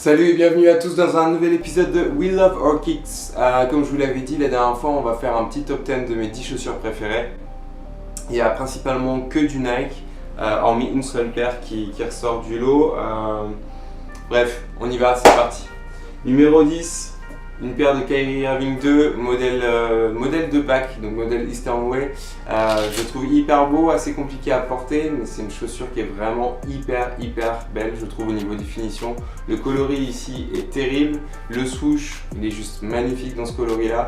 Salut et bienvenue à tous dans un nouvel épisode de We Love Our Kicks. Comme je vous l'avais dit la dernière fois, on va faire un petit top 10 de mes 10 chaussures préférées. Il y a principalement que du Nike, hormis une seule paire qui ressort du lot. Bref, on y va, c'est parti. Numéro 10, une paire de Kyrie Irving 2, modèle de pack, donc modèle Eastern Way. Je le trouve hyper beau, assez compliqué à porter, mais c'est une chaussure qui est vraiment hyper belle, je trouve, au niveau des finitions. Le coloris ici est terrible, le swoosh, il est juste magnifique dans ce coloris là.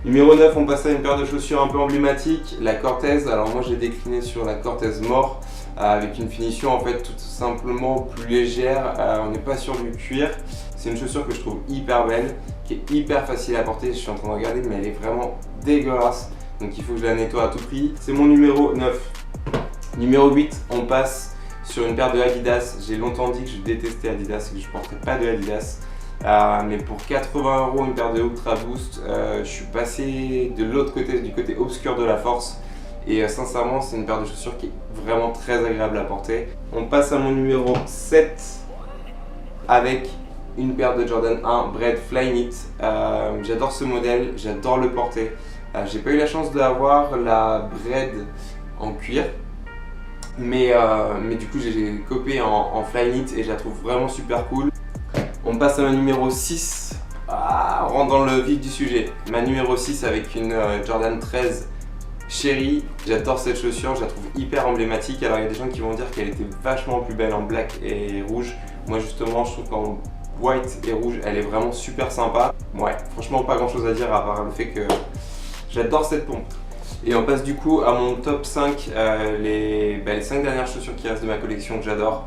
Numéro 9, on passe à une paire de chaussures un peu emblématique, la Cortez. Alors moi j'ai décliné sur la Cortez More, avec une finition en fait tout simplement plus légère, on n'est pas sur du cuir. C'est une chaussure que je trouve hyper belle, qui est hyper facile à porter. Je suis en train de regarder, mais elle est vraiment dégueulasse, donc il faut que je la nettoie à tout prix. C'est mon numéro 9. Numéro 8, on passe sur une paire de Adidas. J'ai longtemps dit que je détestais Adidas et que je ne porterais pas de Adidas. Mais pour 80 €, une paire de Ultra Boost, je suis passé de l'autre côté, du côté obscur de la force. Et sincèrement, c'est une paire de chaussures qui est vraiment très agréable à porter. On passe à mon numéro 7 avec une paire de Jordan 1 Bred Flyknit. J'adore ce modèle, j'adore le porter. J'ai pas eu la chance d'avoir la Bred en cuir, mais du coup j'ai copé en Flyknit et je la trouve vraiment super cool. On passe à ma numéro 6, on rentre dans le vif du sujet. Ma numéro 6 avec une Jordan 13 Cherry. J'adore cette chaussure, je la trouve hyper emblématique. Alors il y a des gens qui vont dire qu'elle était vachement plus belle en black et rouge. Moi justement je trouve qu'en white et rouge elle est vraiment super sympa. Ouais, franchement pas grand chose à dire à part le fait que j'adore cette pompe. Et on passe du coup à mon top 5, les 5 dernières chaussures qui restent de ma collection que j'adore.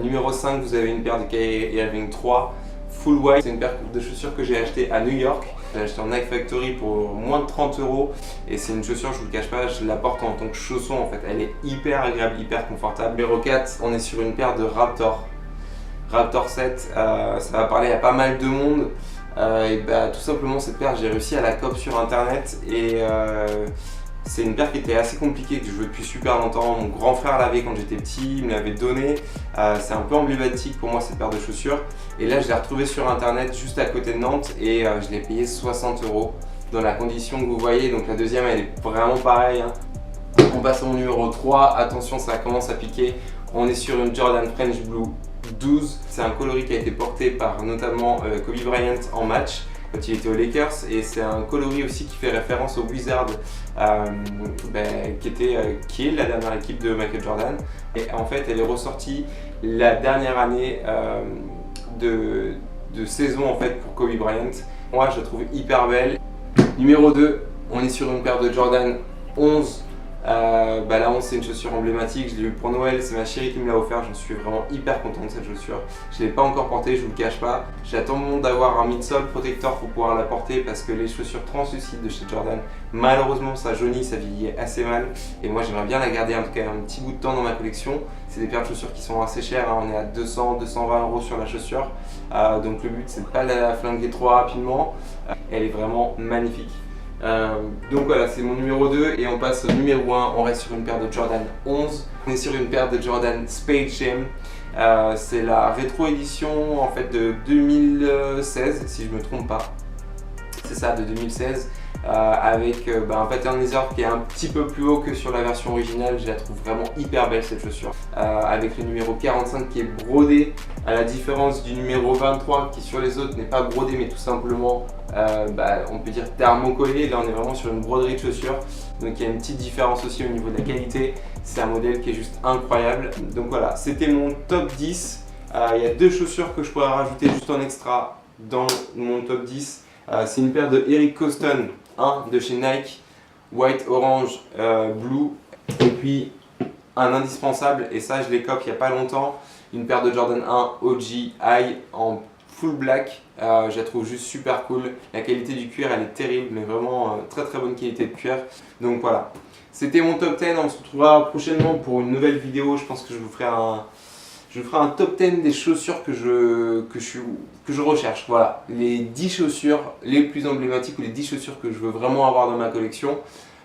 Numéro 5, vous avez une paire de Kyrie Irving 3 Full White. C'est une paire de chaussures que j'ai achetée à New York. J'ai acheté en Nike Factory pour moins de 30 € et c'est une chaussure, je vous le cache pas, je la porte en tant que chausson en fait. Elle est hyper agréable, hyper confortable. Numéro 4, on est sur une paire de Raptor 7. Ça va parler à pas mal de monde. Tout simplement cette paire, j'ai réussi à la cope sur internet et c'est une paire qui était assez compliquée, que je veux depuis super longtemps. Mon grand frère l'avait quand j'étais petit, il me l'avait donnée. C'est un peu emblématique pour moi cette paire de chaussures. Et là je l'ai retrouvée sur internet juste à côté de Nantes et je l'ai payé 60 € dans la condition que vous voyez. Donc la deuxième elle est vraiment pareille, hein. On passe au numéro 3, attention ça commence à piquer. On est sur une Jordan French Blue 12. C'est un coloris qui a été porté par notamment Kobe Bryant en match quand il était aux Lakers, et c'est un coloris aussi qui fait référence aux Wizards qui est la dernière équipe de Michael Jordan. Et en fait elle est ressortie la dernière année de saison en fait pour Kobe Bryant. Moi je la trouve hyper belle. Numéro 2, on est sur une paire de Jordan 11. La 11 c'est une chaussure emblématique, je l'ai eu pour Noël, c'est ma chérie qui me l'a offert, j'en suis vraiment hyper content de cette chaussure. Je ne l'ai pas encore portée, je vous le cache pas. J'attends le moment d'avoir un midsole protecteur pour pouvoir la porter parce que les chaussures translucides de chez Jordan, malheureusement ça jaunit, ça vieillit assez mal. Et moi j'aimerais bien la garder en tout cas un petit bout de temps dans ma collection. C'est des paires de chaussures qui sont assez chères, hein. On est à 200-220 € sur la chaussure. Donc le but c'est de ne pas la flinguer trop rapidement. Elle est vraiment magnifique. Donc voilà, c'est mon numéro 2 et on passe au numéro 1, on reste sur une paire de Jordan 11. On est sur une paire de Jordan Space Jam. C'est la rétro édition en fait de 2016 si je me trompe pas. C'est ça, de 2016. Avec un pattern laser qui est un petit peu plus haut que sur la version originale. Je la trouve vraiment hyper belle cette chaussure, avec le numéro 45 qui est brodé, à la différence du numéro 23 qui sur les autres n'est pas brodé mais tout simplement on peut dire thermocollé. Là on est vraiment sur une broderie de chaussures, donc il y a une petite différence aussi au niveau de la qualité. C'est un modèle qui est juste incroyable. Donc voilà, c'était mon top 10. Il y a deux chaussures que je pourrais rajouter juste en extra dans mon top 10. C'est une paire de Eric Coston 1 de chez Nike, white, orange, blue, et puis un indispensable, et ça je l'ai copié il n'y a pas longtemps, une paire de Jordan 1 OG High en full black. Je la trouve juste super cool. La qualité du cuir elle est terrible, mais vraiment très bonne qualité de cuir. Donc voilà, c'était mon top 10. On se retrouvera prochainement pour une nouvelle vidéo. Je pense que je vous ferai un top 10 des chaussures que je recherche. Voilà, les 10 chaussures les plus emblématiques ou les 10 chaussures que je veux vraiment avoir dans ma collection.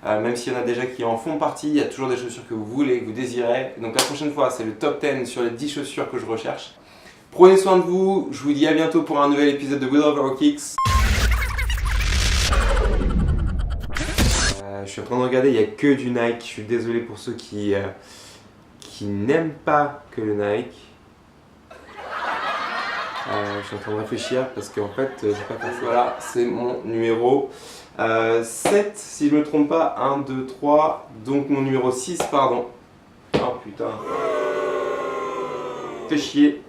Même s'il y en a déjà qui en font partie, il y a toujours des chaussures que vous voulez, que vous désirez. Donc la prochaine fois, c'est le top 10 sur les 10 chaussures que je recherche. Prenez soin de vous, je vous dis à bientôt pour un nouvel épisode de We Love Our Kicks. Je suis en train de regarder, il n'y a que du Nike. Je suis désolé pour ceux qui n'aiment pas que le Nike. Je suis en train de réfléchir parce qu'en fait, je vais pas faire ça. Voilà, c'est mon numéro 7, si je ne me trompe pas. 1, 2, 3. Donc mon numéro 6, pardon. Oh putain. Fais chier.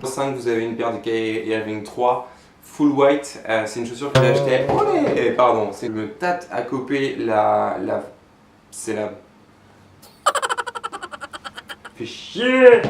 5, vous avez une paire de Kyrie Irving 3. Full white, c'est une chaussure que j'ai achetée. Olé, pardon, c'est me tâte à coper c'est la. Fais chier.